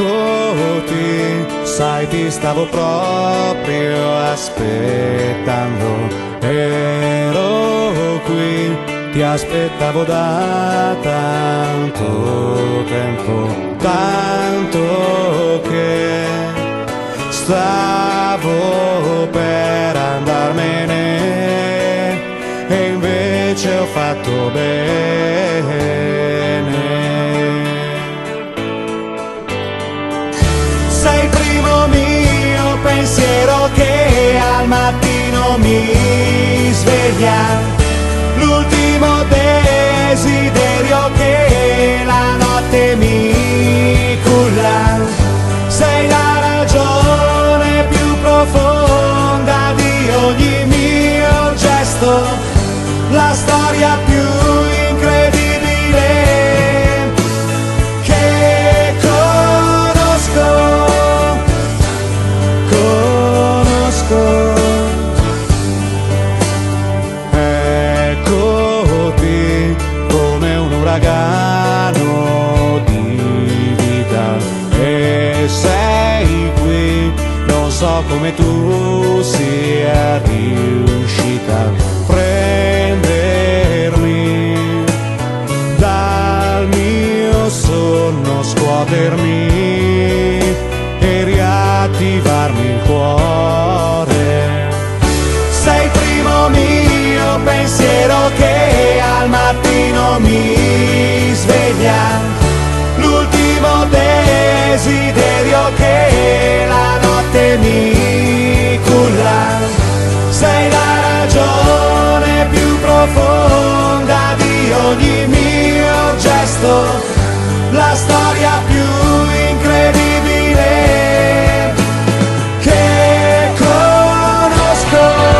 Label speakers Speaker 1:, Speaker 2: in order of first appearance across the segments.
Speaker 1: Eccoti, sai ti stavo proprio aspettando, ero qui, ti aspettavo da tanto tempo, tanto che stavo per andarmene e invece ho fatto bene. Sei il primo mio pensiero che al mattino mi sveglia, l'ultimo desiderio che la notte mi culla. Sei la ragione più profonda di ogni mio gesto, la storia più incredibile che conosco. Eccoti come un uragano di vita e sei qui, non so come tu sia riuscita a prendermi dal mio sonno, scuotermi e riattivarmi il cuore. Sei il primo mio pensiero che al mattino mi sveglia, l'ultimo desiderio che la notte mi culla. Sei la ragione più profonda di ogni mio gesto, la storia più incredibile che conosco.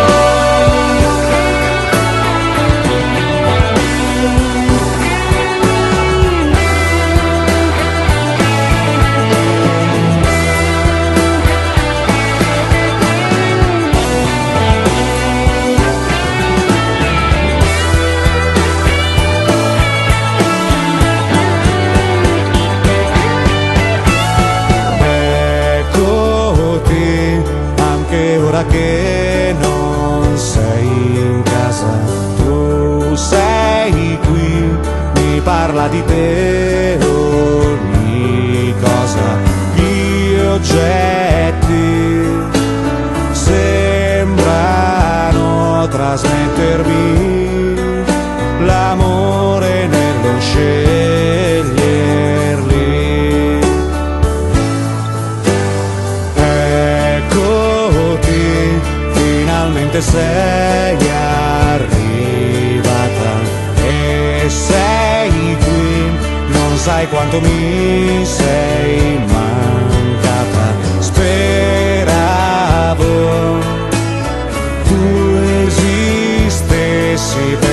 Speaker 1: Ora che non sei in casa, tu sei qui, mi parla di te ogni cosa, gli oggetti sembrano trasmettermi l'amore nello sceglierli. Finalmente sei arrivata e sei qui, non sai quanto mi sei mancata. Speravo tu esistessi per